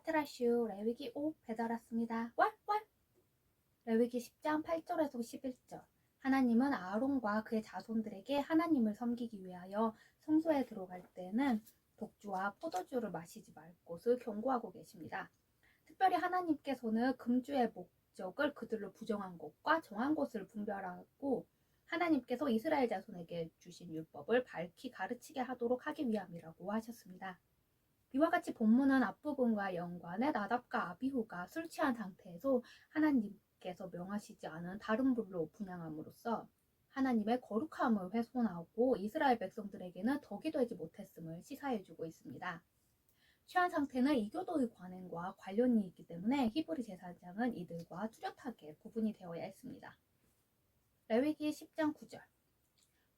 아테라슈 레위기 5 배달 왔습니다. 왈왈. 레위기 10장 8절에서 11절. 하나님은 아론과 그의 자손들에게 하나님을 섬기기 위하여 성소에 들어갈 때는 독주와 포도주를 마시지 말 것을 경고하고 계십니다. 특별히 하나님께서는 금주의 목적을 그들로 부정한 것과 정한 것을 분별하고 하나님께서 이스라엘 자손에게 주신 율법을 밝히 가르치게 하도록 하기 위함이라고 하셨습니다. 이와 같이 본문은 앞부분과 연관해 나답과 아비후가 술 취한 상태에서 하나님께서 명하시지 않은 다른 불로 분향함으로써 하나님의 거룩함을 훼손하고 이스라엘 백성들에게는 덕이 되지 못했음을 시사해주고 있습니다. 취한 상태는 이교도의 관행과 관련이 있기 때문에 히브리 제사장은 이들과 뚜렷하게 구분이 되어야 했습니다. 레위기 10장 9절.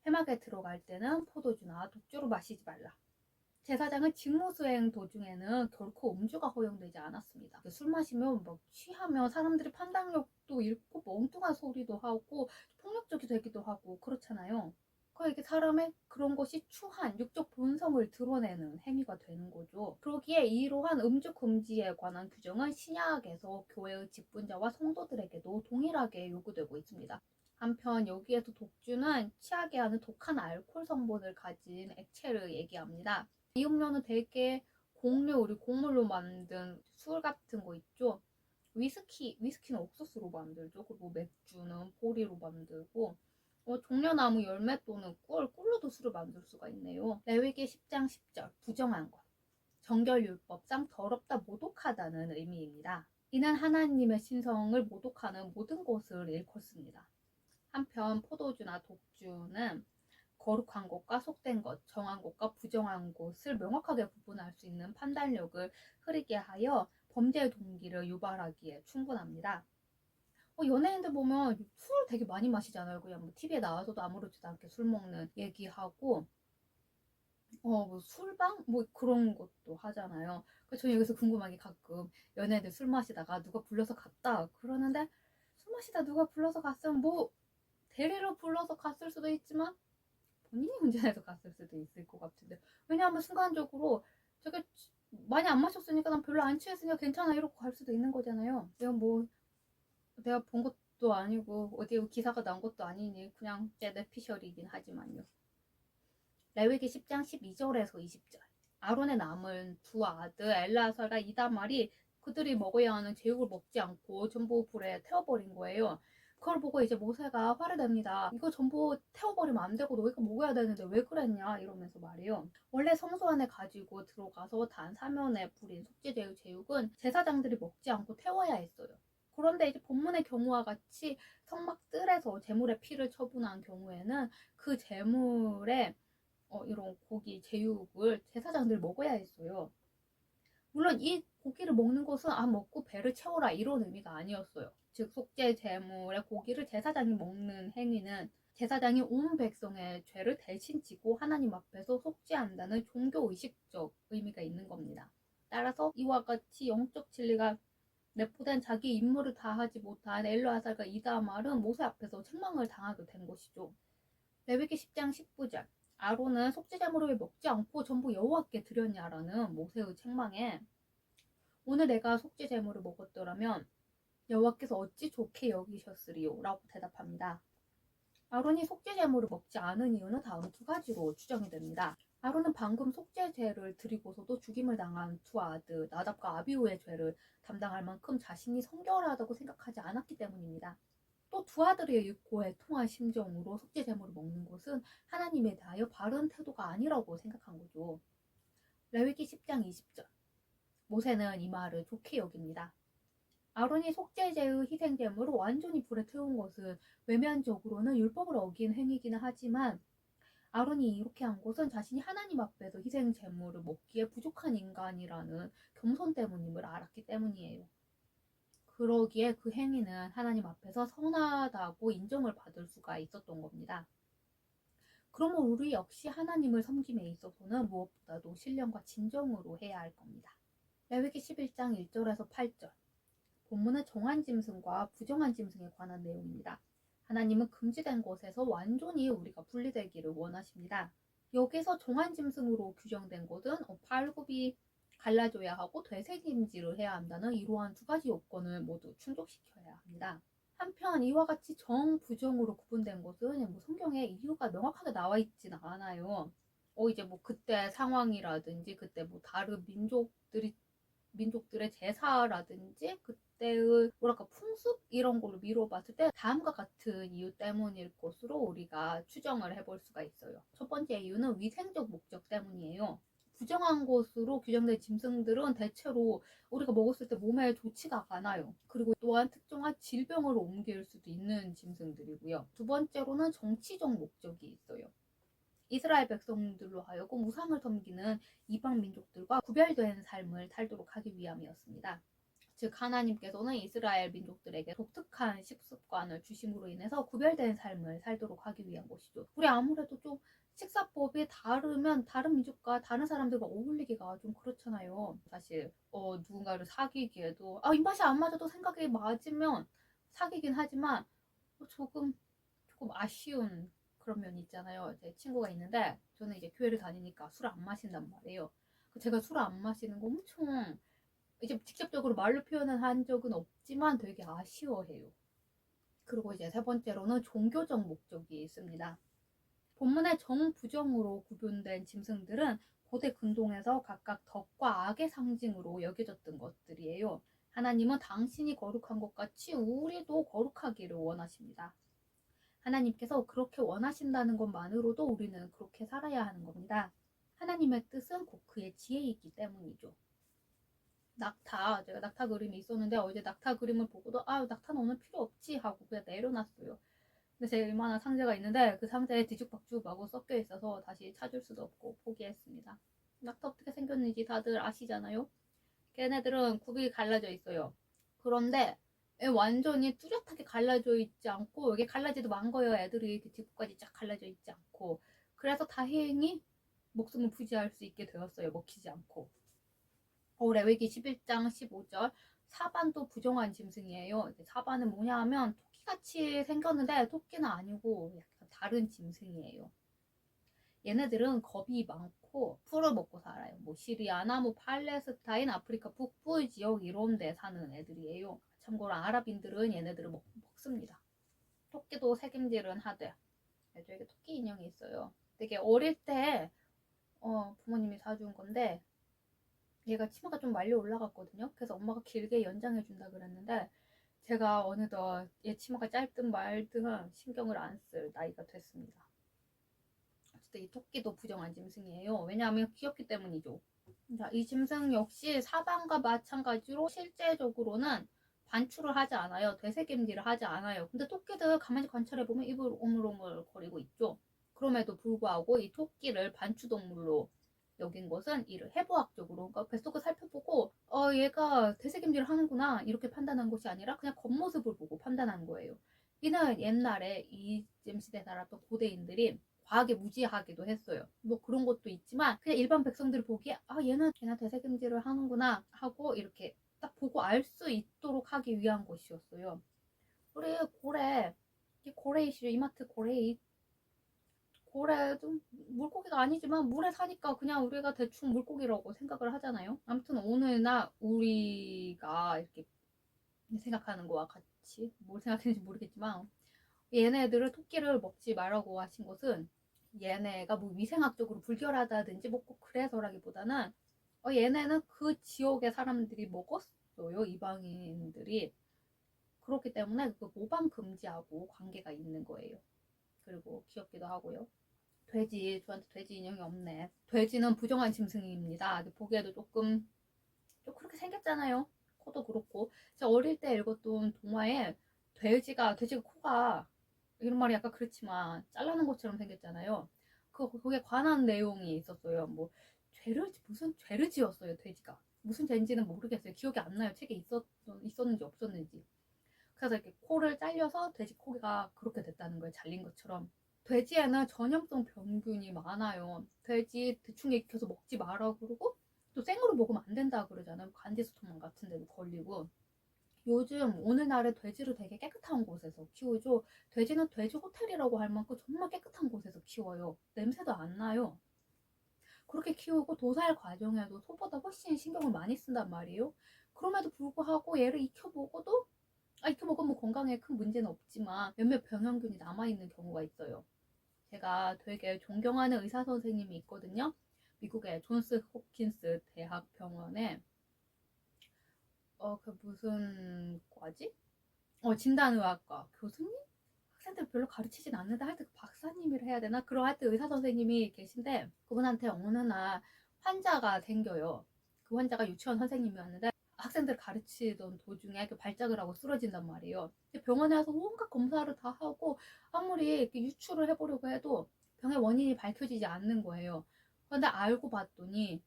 회막에 들어갈 때는 포도주나 독주를 마시지 말라. 제사장은 직무 수행 도중에는 결코 음주가 허용되지 않았습니다. 술 마시면 막 취하면 사람들이 판단력도 잃고 멍뚱한 소리도 하고 폭력적이 되기도 하고 그렇잖아요. 그러니까 사람의 그런 것이 추한 육적 본성을 드러내는 행위가 되는 거죠. 그러기에 이러한 음주 금지에 관한 규정은 신약에서 교회의 직분자와 성도들에게도 동일하게 요구되고 있습니다. 한편 여기에서 독주는 취하게 하는 독한 알코올 성분을 가진 액체를 얘기합니다. 이 음료는 대개 우리 곡물로 만든 술 같은 거 있죠. 위스키는 옥수수로 만들죠. 그리고 맥주는 보리로 만들고 종려나무 열매 또는 꿀로도 술을 만들 수가 있네요. 레위기 10장 10절 부정한 것. 정결율법상 더럽다 모독하다는 의미입니다. 이는 하나님의 신성을 모독하는 모든 것을 일컫습니다. 한편 포도주나 독주는 거룩한 것과 속된 것, 정한 것과 부정한 것을 명확하게 구분할 수 있는 판단력을 흐리게 하여 범죄의 동기를 유발하기에 충분합니다. 연예인들 보면 술 되게 많이 마시잖아요. 그냥 뭐 TV에 나와서도 아무렇지도 않게 술 먹는 얘기하고 뭐 술방? 뭐 그런 것도 하잖아요. 그래서 저는 여기서 궁금한 게 가끔 연예인들 술 마시다가 누가 불러서 갔다 그러는데 술 마시다 누가 불러서 갔으면 뭐 대리로 불러서 갔을 수도 있지만 본인이 운전해서 갔을 수도 있을 것 같은데 왜냐하면 순간적으로 제가 많이 안 마셨으니까 난 별로 안 취했으니까 괜찮아 이러고 갈 수도 있는 거잖아요. 내가 본 것도 아니고 어디에 기사가 난 것도 아니니 그냥 제 뇌피셜이긴 하지만요. 레위기 10장 12절에서 20절. 아론의 남은 두 아들 엘라살과 이다말이 그들이 먹어야 하는 제육을 먹지 않고 전부 불에 태워버린 거예요. 그걸 보고 이제 모세가 화를 냅니다. 이거 전부 태워버리면 안 되고 너희가 먹어야 되는데 왜 그랬냐 이러면서 말이에요. 원래 성소 안에 가지고 들어가서 단 사면에 뿌린 속죄제의 제육은 제사장들이 먹지 않고 태워야 했어요. 그런데 이제 본문의 경우와 같이 성막 뜰에서 제물의 피를 처분한 경우에는 그 제물에 이런 고기, 제육을 제사장들이 먹어야 했어요. 물론 이 고기를 먹는 것은 먹고 배를 채워라 이런 의미가 아니었어요. 즉 속죄 제물의 고기를 제사장이 먹는 행위는 제사장이 온 백성의 죄를 대신 지고 하나님 앞에서 속죄한다는 종교의식적 의미가 있는 겁니다. 따라서 이와 같이 영적 진리가 내포된 자기 임무를 다하지 못한 엘르아살과 이다말은 모세 앞에서 책망을 당하게 된 것이죠. 레위기 10장 19절. 아론은 속죄제물을 왜 먹지 않고 전부 여호와께 드렸냐라는 모세의 책망에 오늘 내가 속죄제물을 먹었더라면 여호와께서 어찌 좋게 여기셨으리요 라고 대답합니다. 아론이 속죄제물을 먹지 않은 이유는 다음 두 가지로 추정이 됩니다. 아론은 방금 속죄제를 드리고서도 죽임을 당한 두 아들 나답과 아비후의 죄를 담당할 만큼 자신이 성결하다고 생각하지 않았기 때문입니다. 또 두 아들의 육고에 통한 심정으로 속죄제물을 먹는 것은 하나님에 대하여 바른 태도가 아니라고 생각한 거죠. 레위기 10장 20절. 모세는 이 말을 좋게 여깁니다. 아론이 속죄제의 희생제물을 완전히 불에 태운 것은 외면적으로는 율법을 어긴 행위기는 하지만 아론이 이렇게 한 것은 자신이 하나님 앞에서 희생제물을 먹기에 부족한 인간이라는 겸손 때문임을 알았기 때문이에요. 그러기에 그 행위는 하나님 앞에서 선하다고 인정을 받을 수가 있었던 겁니다. 그러면 우리 역시 하나님을 섬김에 있어서는 무엇보다도 신령과 진정으로 해야 할 겁니다. 레위기 11장 1절에서 8절. 본문은 정한 짐승과 부정한 짐승에 관한 내용입니다. 하나님은 금지된 것에서 완전히 우리가 분리되기를 원하십니다. 여기서 정한 짐승으로 규정된 것은 발굽이 갈라줘야 하고 되새김질을 해야 한다는 이러한 두 가지 요건을 모두 충족시켜야 합니다. 한편 이와 같이 정, 부정으로 구분된 것은 뭐 성경에 이유가 명확하게 나와 있지는 않아요. 이제 뭐 그때 상황이라든지 그때 뭐 다른 민족들의 제사라든지 그때의 뭐랄까 풍습 이런 걸로 미뤄봤을 때 다음과 같은 이유 때문일 것으로 우리가 추정을 해볼 수가 있어요. 첫 번째 이유는 위생적 목적 때문이에요. 부정한 것으로 규정된 짐승들은 대체로 우리가 먹었을 때 몸에 좋지가 않아요. 그리고 또한 특정한 질병으로 옮길 수도 있는 짐승들이고요. 두 번째로는 정치적 목적이 있어요. 이스라엘 백성들로 하여금 우상을 섬기는 이방 민족들과 구별된 삶을 살도록 하기 위함이었습니다. 즉 하나님께서는 이스라엘 민족들에게 독특한 식습관을 주심으로 인해서 구별된 삶을 살도록 하기 위한 것이죠. 우리 아무래도 좀 식사법이 다르면 다른 민족과 다른 사람들과 어울리기가 좀 그렇잖아요. 사실 누군가를 사귀기에도 입맛이 안 맞아도 생각이 맞으면 사귀긴 하지만 조금 아쉬운 그런 면이 있잖아요. 제 친구가 있는데 저는 이제 교회를 다니니까 술을 안 마신단 말이에요. 제가 술을 안 마시는 거 엄청 이제 직접적으로 말로 표현을 한 적은 없지만 되게 아쉬워해요. 그리고 이제 세 번째로는 종교적 목적이 있습니다. 본문의 정, 부정으로 구분된 짐승들은 고대 근동에서 각각 덕과 악의 상징으로 여겨졌던 것들이에요. 하나님은 당신이 거룩한 것 같이 우리도 거룩하기를 원하십니다. 하나님께서 그렇게 원하신다는 것만으로도 우리는 그렇게 살아야 하는 겁니다. 하나님의 뜻은 곧 그의 지혜이기 때문이죠. 제가 낙타 그림이 있었는데 어제 낙타 그림을 보고도 낙타는 오늘 필요 없지 하고 그냥 내려놨어요. 근데 제 얼마나 상자가 있는데 그 상자에 뒤죽박죽하고 섞여 있어서 다시 찾을 수도 없고 포기했습니다. 낙타 어떻게 생겼는지 다들 아시잖아요. 걔네들은 굽이 갈라져 있어요. 그런데 완전히 뚜렷하게 갈라져 있지 않고 여기 갈라지도 만 거예요. 애들이 이렇게 뒷부까지 쫙 갈라져 있지 않고. 그래서 다행히 목숨을 부지할 수 있게 되었어요. 먹히지 않고. 레위기 11장 15절 사반도 부정한 짐승이에요. 사반은 뭐냐 하면 토끼같이 생겼는데 토끼는 아니고 약간 다른 짐승이에요. 얘네들은 겁이 많고 풀을 먹고 살아요. 뭐 시리아나 뭐 팔레스타인, 아프리카 북부 지역 이런 데 사는 애들이에요. 참고로 아랍인들은 얘네들을 먹습니다. 토끼도 색임질은 하되 저에게 토끼 인형이 있어요. 되게 어릴 때 부모님이 사준 건데 얘가 치마가 좀 말려 올라갔거든요. 그래서 엄마가 길게 연장해 준다 그랬는데 제가 어느덧 얘 치마가 짧든 말든 신경을 안 쓸 나이가 됐습니다. 어쨌든 이 토끼도 부정한 짐승이에요. 왜냐하면 귀엽기 때문이죠. 자, 이 짐승 역시 사방과 마찬가지로 실제적으로는 반출을 하지 않아요. 되새김질을 하지 않아요. 근데 토끼들 가만히 관찰해보면 입을 오물오물 거리고 있죠. 그럼에도 불구하고 이 토끼를 반추동물로 여긴 것은 이를 해부학적으로 그러니까 뱃속을 살펴보고 얘가 되새김질을 하는구나 이렇게 판단한 것이 아니라 그냥 겉모습을 보고 판단한 거예요. 이는 옛날에 이쯤 시대에 살았던 고대인들이 과하게 무지하기도 했어요. 뭐 그런 것도 있지만 그냥 일반 백성들이 보기에 얘는 되새김질을 하는구나 하고 이렇게 딱 보고 알 수 있도록 하기 위한 것이었어요. 우리 고래이시죠. 이마트 고래도 물고기가 아니지만 물에 사니까 그냥 우리가 대충 물고기라고 생각을 하잖아요. 아무튼 오늘날 우리가 이렇게 생각하는 거와 같이 뭘 생각했는지 모르겠지만 얘네들을 토끼를 먹지 말라고 하신 것은 얘네가 뭐 위생학적으로 불결하다든지 뭐 꼭 그래서라기보다는 얘네는 그 지역의 사람들이 먹었어요. 이방인들이. 그렇기 때문에 그 모방 금지하고 관계가 있는 거예요. 그리고 귀엽기도 하고요. 저한테 돼지 인형이 없네. 돼지는 부정한 짐승입니다. 보기에도 좀 그렇게 생겼잖아요. 코도 그렇고. 제가 어릴 때 읽었던 동화에 돼지가 코가 이런 말이 약간 그렇지만 잘라는 것처럼 생겼잖아요. 거기에 관한 내용이 있었어요. 뭐 무슨 죄를 지었어요. 돼지가 무슨 죄인지는 모르겠어요. 기억이 안 나요. 책에 있었는지 없었는지. 그래서 이렇게 코를 잘려서 돼지 코가 그렇게 됐다는 거예요. 잘린 것처럼. 돼지에는 전염성 병균이 많아요. 돼지 대충 익혀서 먹지 마라 그러고 또 생으로 먹으면 안 된다 그러잖아요. 간디스토만 같은 데도 걸리고. 요즘 오늘날에 돼지를 되게 깨끗한 곳에서 키우죠. 돼지는 돼지 호텔이라고 할 만큼 정말 깨끗한 곳에서 키워요. 냄새도 안 나요. 그렇게 키우고 도살 과정에도 소보다 훨씬 신경을 많이 쓴단 말이에요. 그럼에도 불구하고 얘를 익혀보고도 익혀먹으면 뭐 건강에 큰 문제는 없지만 몇몇 병원균이 남아있는 경우가 있어요. 제가 되게 존경하는 의사 선생님이 있거든요. 미국의 존스 홉킨스 대학 병원에 그 무슨 과지? 진단의학과 교수님? 학생들 별로 가르치진 않는데 하여튼 박사님이라 해야 되나? 그런 하여튼 의사 선생님이 계신데 그분한테 어느 날 환자가 생겨요. 그 환자가 유치원 선생님이었는데 학생들 가르치던 도중에 발작을 하고 쓰러진단 말이에요. 병원에 와서 온갖 검사를 다 하고 아무리 이렇게 유추를 해보려고 해도 병의 원인이 밝혀지지 않는 거예요. 그런데 알고 봤더니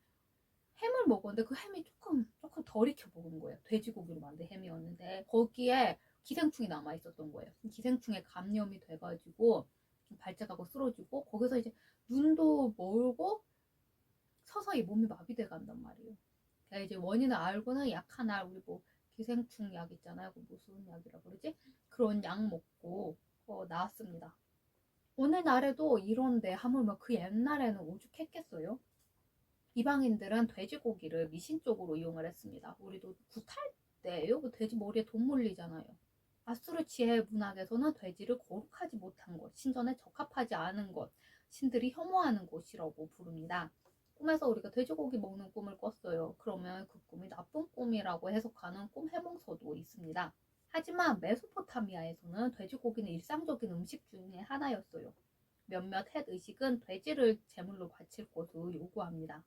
햄을 먹었는데 그 햄이 조금 덜 익혀 먹은 거예요. 돼지고기로 만든 햄이었는데 거기에 기생충이 남아 있었던 거예요. 기생충에 감염이 돼가지고 발작하고 쓰러지고 거기서 이제 눈도 멀고 서서히 몸이 마비돼 간단 말이에요. 그러니까 이제 원인을 알고는 약 하나 우리 뭐 기생충 약 있잖아요. 그 무슨 약이라 그러지? 그런 약 먹고 나왔습니다. 오늘날에도 이런데 하물며 그 옛날에는 오죽했겠어요? 이방인들은 돼지고기를 미신적으로 이용을 했습니다. 우리도 굿할 때요, 뭐 돼지 머리에 돈 몰리잖아요. 아수르치의 문학에서는 돼지를 거룩하지 못한 것, 신전에 적합하지 않은 것, 신들이 혐오하는 곳이라고 부릅니다. 꿈에서 우리가 돼지고기 먹는 꿈을 꿨어요. 그러면 그 꿈이 나쁜 꿈이라고 해석하는 꿈 해몽서도 있습니다. 하지만 메소포타미아에서는 돼지고기는 일상적인 음식 중에 하나였어요. 몇몇 헷 의식은 돼지를 제물로 바칠 것을 요구합니다.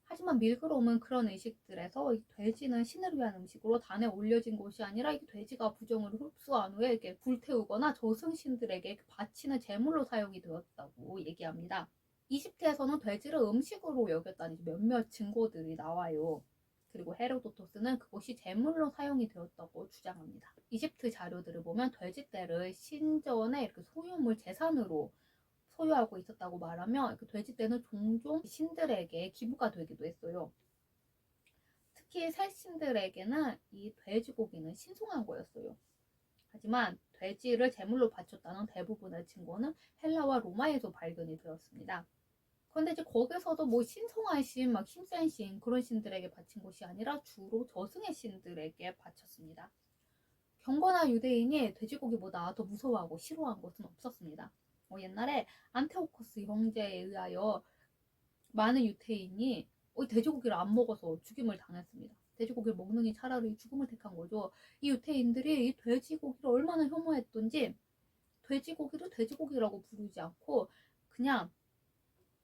하지만 밀그롬은 그런 의식들에서 돼지는 신을 위한 음식으로 단에 올려진 것이 아니라 이 돼지가 부정을 흡수한 후에 이렇게 불태우거나 저승신들에게 바치는 제물로 사용이 되었다고 얘기합니다. 이집트에서는 돼지를 음식으로 여겼다는 몇몇 증거들이 나와요. 그리고 헤로도토스는 그것이 제물로 사용이 되었다고 주장합니다. 이집트 자료들을 보면 돼지떼를 신전의 이렇게 소유물 재산으로 소유하고 있었다고 말하면 그 돼지떼는 종종 신들에게 기부가 되기도 했어요. 특히 새 신들에게는 이 돼지고기는 신성한 거였어요. 하지만 돼지를 제물로 바쳤다는 대부분의 증거는 헬라와 로마에서 발견이 되었습니다. 그런데 이제 거기서도 뭐 신성한 신, 막 힘센 신 그런 신들에게 바친 것이 아니라 주로 저승의 신들에게 바쳤습니다. 경건한 유대인이 돼지고기보다 더 무서워하고 싫어한 것은 없었습니다. 옛날에 안테오코스 형제에 의하여 많은 유대인이 돼지고기를 안 먹어서 죽임을 당했습니다. 돼지고기를 먹느니 차라리 죽음을 택한 거죠. 이 유대인들이 이 돼지고기를 얼마나 혐오했던지 돼지고기를 돼지고기라고 부르지 않고 그냥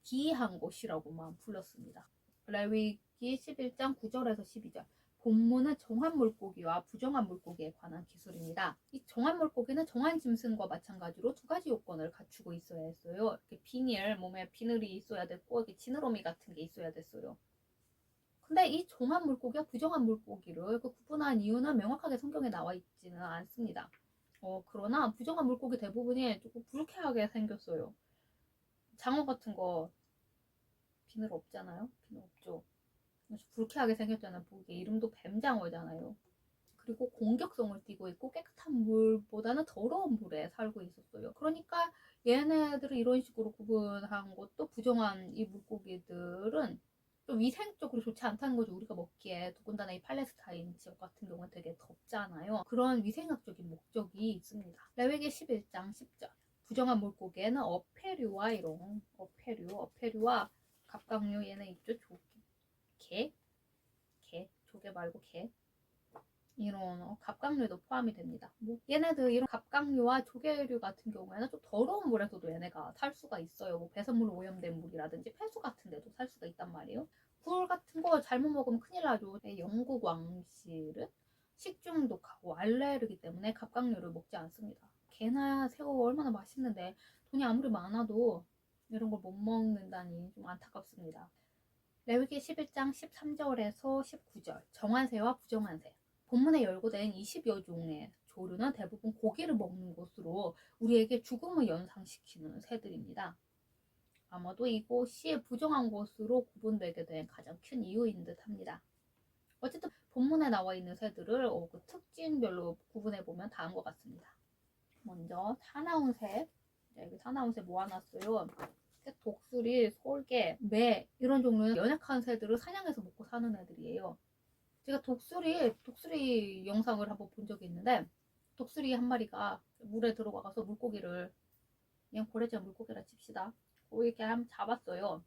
기이한 것이라고만 불렀습니다. 레위기 11장 9절에서 12절. 본문은 정한 물고기와 부정한 물고기에 관한 기술입니다. 이 정한 물고기는 정한 짐승과 마찬가지로 두 가지 요건을 갖추고 있어야 했어요. 이렇게 비닐, 몸에 비늘이 있어야 됐고 이렇게 지느러미 같은 게 있어야 됐어요. 근데 이 정한 물고기와 부정한 물고기를 구분한 이유는 명확하게 성경에 나와 있지는 않습니다. 그러나 부정한 물고기 대부분이 조금 불쾌하게 생겼어요. 장어 같은 거 비늘 없잖아요. 비늘 없죠. 불쾌하게 생겼잖아요. 보기에 이름도 뱀장어잖아요. 그리고 공격성을 띠고 있고 깨끗한 물보다는 더러운 물에 살고 있었어요. 그러니까 얘네들을 이런 식으로 구분한 것도 부정한 이 물고기들은 좀 위생적으로 좋지 않다는 거죠. 우리가 먹기에 더군다나 이 팔레스타인 지역 같은 경우는 되게 덥잖아요. 그런 위생학적인 목적이 있습니다. 레위기 11장 10절. 부정한 물고기에는 어패류와 어패류와 갑각류 얘네 있죠. 개, 조개 말고 개. 이런 갑각류도 포함이 됩니다. 뭐 얘네들 이런 갑각류와 조개류 같은 경우에는 좀 더러운 물에서도 얘네가 살 수가 있어요. 뭐 배설물로 오염된 물이라든지 폐수 같은 데도 살 수가 있단 말이에요. 굴 같은 거 잘못 먹으면 큰일 나죠. 영국 왕실은 식중독하고 알레르기 때문에 갑각류를 먹지 않습니다. 게나 새우 얼마나 맛있는데 돈이 아무리 많아도 이런 걸 못 먹는다니 좀 안타깝습니다. 레위기 11장 13절에서 19절. 정한 새와 부정한 새. 본문에 열거된 20여 종의 조류는 대부분 고기를 먹는 것으로 우리에게 죽음을 연상시키는 새들입니다. 아마도 이곳이 부정한 것으로 구분되게 된 가장 큰 이유인 듯 합니다. 어쨌든 본문에 나와 있는 새들을 그 특징별로 구분해보면 다음과 같습니다. 먼저 사나운 새. 여기 사나운 새 모아놨어요. 독수리, 솔개, 매 이런 종류는 연약한 새들을 사냥해서 먹고 사는 애들이에요. 제가 독수리 영상을 한번 본 적이 있는데 독수리 한 마리가 물에 들어가서 물고기를, 그냥 고래지한 물고기라 칩시다. 이렇게 한번 잡았어요.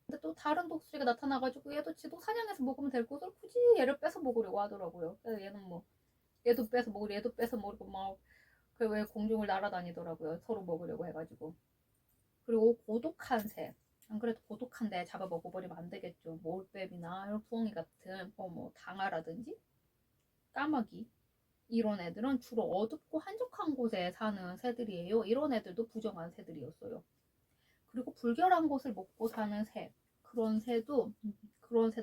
근데 또 다른 독수리가 나타나가지고 얘도 지도 사냥해서 먹으면 될 것을 굳이 얘를 뺏어 먹으려고 하더라고요. 그래서 얘는 뭐 얘도 뺏어 먹으려 얘도 뺏어 먹으고 막 그 왜 공중을 날아다니더라고요. 서로 먹으려고 해가지고. 그리고 고독한 새. 안 그래도 고독한데 잡아 먹어버리면 안 되겠죠. 뭐 올빼미나 부엉이 같은 뭐 당아라든지 까마귀 이런 애들은 주로 어둡고 한적한 곳에 사는 새들이에요. 이런 애들도 부정한 새들이었어요. 그리고 불결한 곳을 먹고 사는 새. 그런 새도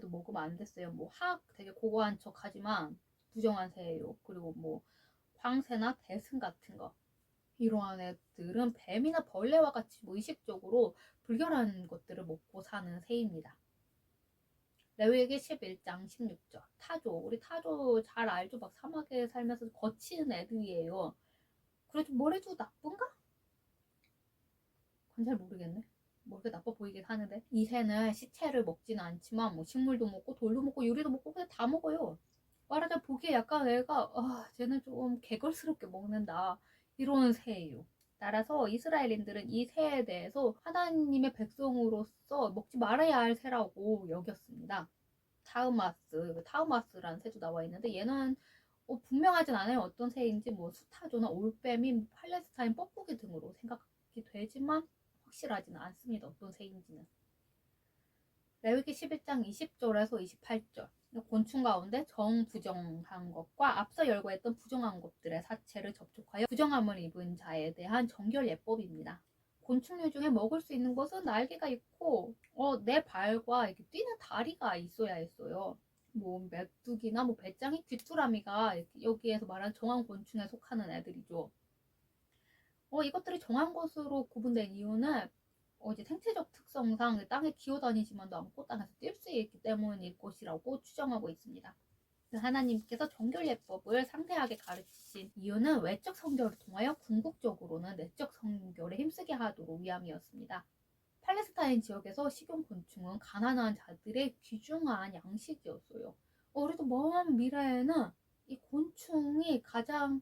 먹으면 안 됐어요. 뭐 학 되게 고고한 척하지만 부정한 새예요. 그리고 뭐 황새나 대승 같은 거. 이러한 애들은 뱀이나 벌레와 같이 무의식적으로 불결한 것들을 먹고 사는 새입니다. 레위기 11장 16절. 타조. 우리 타조 잘 알죠? 막 사막에 살면서 거친 애들이에요. 그래도 뭐래도 나쁜가? 그건 잘 모르겠네. 뭐 그렇게 나빠 보이긴 하는데. 이 새는 시체를 먹지는 않지만 뭐 식물도 먹고 돌도 먹고 유리도 먹고 그냥 다 먹어요. 말하자 보기에 약간 애가 쟤는 좀 개걸스럽게 먹는다 이런 새예요. 따라서 이스라엘인들은 이 새에 대해서 하나님의 백성으로서 먹지 말아야 할 새라고 여겼습니다. 타우마스라는 새도 나와 있는데 얘는 분명하진 않아요. 어떤 새인지 뭐 수타조나 올빼미, 팔레스타인 뻐꾸기 등으로 생각이 되지만 확실하지는 않습니다. 어떤 새인지는. 레위기 11장 20절에서 28절. 곤충 가운데 정부정한 것과 앞서 열거했던 부정한 것들의 사체를 접촉하여 부정함을 입은 자에 대한 정결 예법입니다. 곤충류 중에 먹을 수 있는 것은 날개가 있고 내 발과 이렇게 뛰는 다리가 있어야 했어요. 뭐 메뚜기나 뭐 배짱이, 귀뚜라미가 여기에서 말하는 정한 곤충에 속하는 애들이죠. 이것들이 정한 것으로 구분된 이유는 이제 생체적 특성상 땅에 기어다니지만도 않고 땅에서 뛸 수 있기 때문일 것이라고 추정하고 있습니다. 하나님께서 정결예법을 상세하게 가르치신 이유는 외적 성결을 통하여 궁극적으로는 내적 성결에 힘쓰게 하도록 위함이었습니다. 팔레스타인 지역에서 식용곤충은 가난한 자들의 귀중한 양식이었어요. 그래도 먼 미래에는 이 곤충이 가장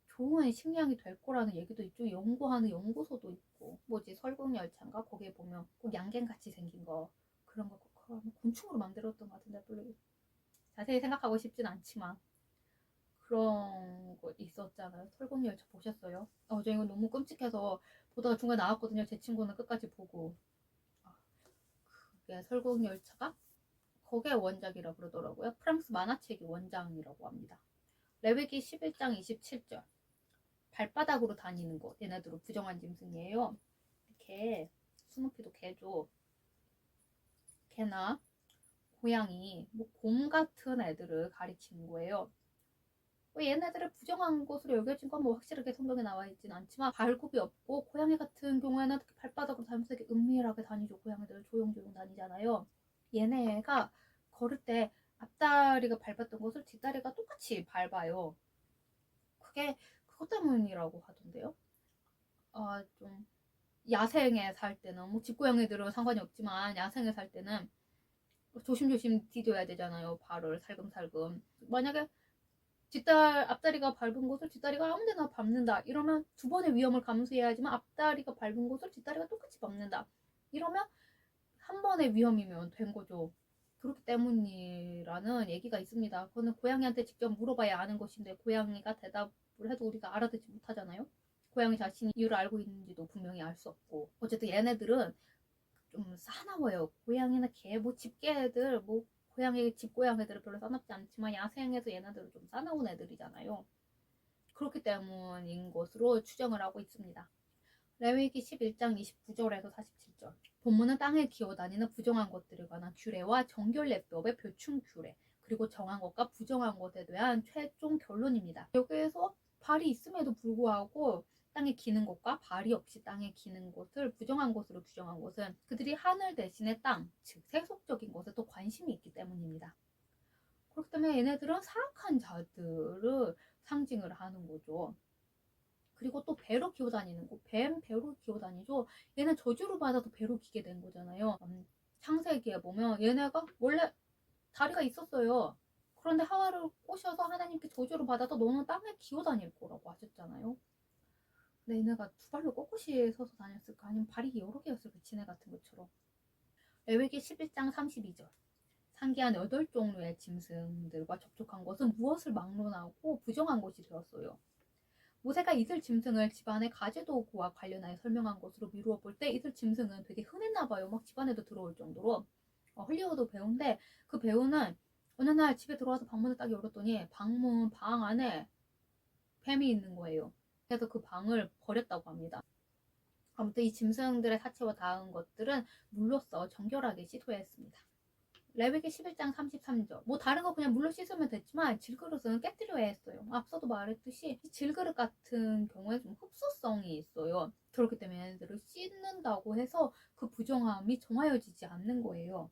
좋은 식량이 될 거라는 얘기도 있죠. 연구하는 연구소도 있고 뭐지 설국열차인가 거기에 보면 꼭 양갱같이 생긴 거 그런 거 곤충으로 만들었던 것 같은데 별로 자세히 생각하고 싶진 않지만 그런 거 있었잖아요. 설국열차 보셨어요? 저 이거 너무 끔찍해서 보다가 중간에 나왔거든요. 제 친구는 끝까지 보고 그게 설국열차가 거기에 원작이라고 그러더라고요. 프랑스 만화책이 원작이라고 합니다. 레위기 11장 27절. 발바닥으로 다니는 거. 얘네들은 부정한 짐승이에요. 이렇게 스누피도 개죠. 개나 고양이, 뭐 곰 같은 애들을 가리키는 거예요. 얘네들을 부정한 것으로 여겨진 건 뭐 확실하게 성경에 나와 있진 않지만 발굽이 없고 고양이 같은 경우에는 특히 발바닥으로 다니면서 되게 은밀하게 다니죠. 고양이들 조용조용 다니잖아요. 얘네가 걸을 때 앞다리가 밟았던 것을 뒷다리가 똑같이 밟아요. 그게 그것 때문이라고 하던데요. 좀 야생에 살 때는 뭐 집고양이들은 상관이 없지만 야생에 살 때는 조심조심 디뎌야 되잖아요. 발을 살금살금. 만약에 앞다리가 밟은 곳을 뒷다리가 아무데나 밟는다. 이러면 두 번의 위험을 감수해야 하지만 앞다리가 밟은 곳을 뒷다리가 똑같이 밟는다. 이러면 한 번의 위험이면 된 거죠. 그렇기 때문이라는 얘기가 있습니다. 그거는 고양이한테 직접 물어봐야 아는 것인데 고양이가 대답을 해도 우리가 알아듣지 못하잖아요. 고양이 자신이 이유를 알고 있는지도 분명히 알 수 없고 어쨌든 얘네들은 좀 사나워요. 고양이나 개, 뭐 집게들, 뭐 고양이 집고양이들은 별로 싸납지 않지만 야생에서 얘네들은 좀 싸나운 애들이잖아요. 그렇기 때문인 것으로 추정을 하고 있습니다. 레위기 11장 29절에서 47절. 본문은 땅에 기어다니는 부정한 것들에 관한 규례와 정결례법의 표충 규례, 그리고 정한 것과 부정한 것에 대한 최종 결론입니다. 여기에서 발이 있음에도 불구하고 땅에 기는 것과 발이 없이 땅에 기는 것을 부정한 것으로 규정한 것은 그들이 하늘 대신에 땅, 즉 세속적인 것에 더 관심이 있기 때문입니다. 그렇기 때문에 얘네들은 사악한 자들을 상징을 하는 거죠. 그리고 또 배로 기어다니는 거. 뱀 배로 기어다니죠. 얘는 저주를 받아서 배로 기게 된 거잖아요. 창세기에 보면 얘네가 원래 다리가 있었어요. 그런데 하와를 꼬셔서 하나님께 저주를 받아서 너는 땅에 기어다닐 거라고 하셨잖아요. 근데 얘네가 두 발로 꼿꼿이 서서 다녔을까? 아니면 발이 여러 개였을까? 지네 같은 것처럼. 레위기 11장 32절. 상기한 8종류의 짐승들과 접촉한 것은 무엇을 막론하고 부정한 것이 되었어요. 모세가 이슬 짐승을 집안의 가재도구와 관련하여 설명한 것으로 미루어 볼 때 이슬 짐승은 되게 흔했나 봐요. 막 집안에도 들어올 정도로. 헐리우드 배우인데 그 배우는 어느 날 집에 들어와서 방문을 딱 열었더니 방 안에 뱀이 있는 거예요. 그래서 그 방을 버렸다고 합니다. 아무튼 이 짐승들의 사체와 닿은 것들은 물로써 정결하게 씻어야했습니다. 레위기 11장 33절. 뭐 다른 거 그냥 물로 씻으면 됐지만 질그릇은 깨뜨려야 했어요. 앞서도 말했듯이 질그릇 같은 경우에 좀 흡수성이 있어요. 그렇기 때문에 얘네들을 씻는다고 해서 그 부정함이 정화여지지 않는 거예요.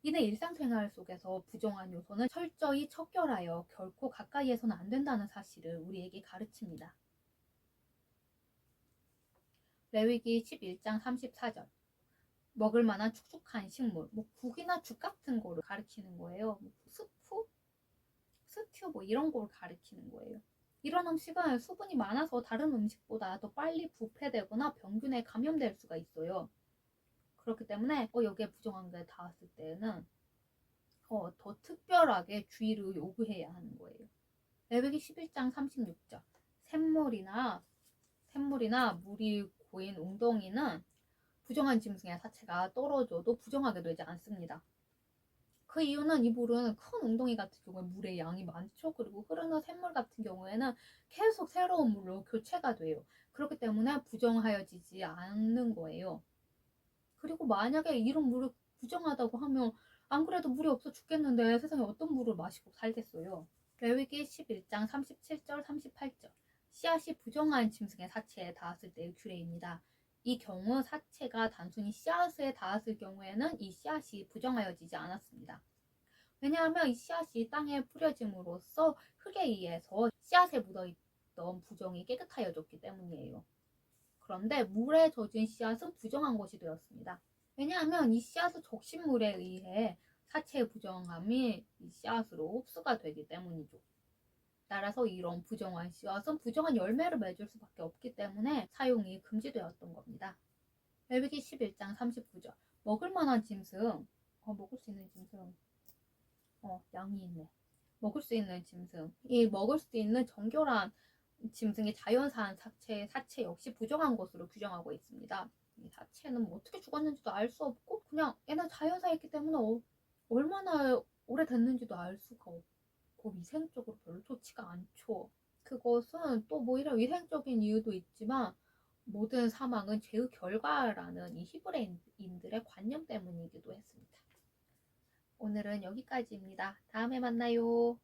이내 일상생활 속에서 부정한 요소는 철저히 척결하여 결코 가까이에서는 안 된다는 사실을 우리에게 가르칩니다. 레위기 11장 34절. 먹을 만한 축축한 식물, 뭐 국이나 죽 같은 거를 가리키는 거예요. 스튜 뭐 이런 걸 가리키는 거예요. 이런 음식은 수분이 많아서 다른 음식보다 더 빨리 부패되거나 병균에 감염될 수가 있어요. 그렇기 때문에 여기에 부정한 게 닿았을 때는 더 특별하게 주의를 요구해야 하는 거예요. 레위기 11장 36절. 샘물이나 물이 고인 웅덩이는 부정한 짐승의 사체가 떨어져도 부정하게 되지 않습니다. 그 이유는 이 물은 큰 웅덩이 같은 경우에 물의 양이 많죠. 그리고 흐르는 샘물 같은 경우에는 계속 새로운 물로 교체가 돼요. 그렇기 때문에 부정하여지지 않는 거예요. 그리고 만약에 이런 물을 부정하다고 하면 안 그래도 물이 없어 죽겠는데 세상에 어떤 물을 마시고 살겠어요. 레위기 11장 37절 38절. 씨앗이 부정한 짐승의 사체에 닿았을 때의 규례입니다. 이 경우 사체가 단순히 씨앗에 닿았을 경우에는 이 씨앗이 부정하여지지 않았습니다. 왜냐하면 이 씨앗이 땅에 뿌려짐으로써 흙에 의해서 씨앗에 묻어있던 부정이 깨끗하여졌기 때문이에요. 그런데 물에 젖은 씨앗은 부정한 것이 되었습니다. 왜냐하면 이 씨앗은 적신물에 의해 사체의 부정함이 이 씨앗으로 흡수가 되기 때문이죠. 따라서 이런 부정한 씨앗은 부정한 열매를 맺을 수밖에 없기 때문에 사용이 금지되었던 겁니다. 레위기 11장 39절. 먹을 만한 짐승, 먹을 수 있는 짐승, 양이 있네. 먹을 수 있는 짐승, 이 먹을 수 있는 정결한 짐승의 자연산 사체 역시 부정한 것으로 규정하고 있습니다. 이 사체는 뭐 어떻게 죽었는지도 알 수 없고 그냥 얘는 자연사였기 때문에 얼마나 오래됐는지도 알 수가 없고 위생적으로 별로 좋지가 않죠. 그것은 또 뭐 이런 위생적인 이유도 있지만 모든 사망은 죄의 결과라는 이 히브리인들의 관념 때문이기도 했습니다. 오늘은 여기까지입니다. 다음에 만나요.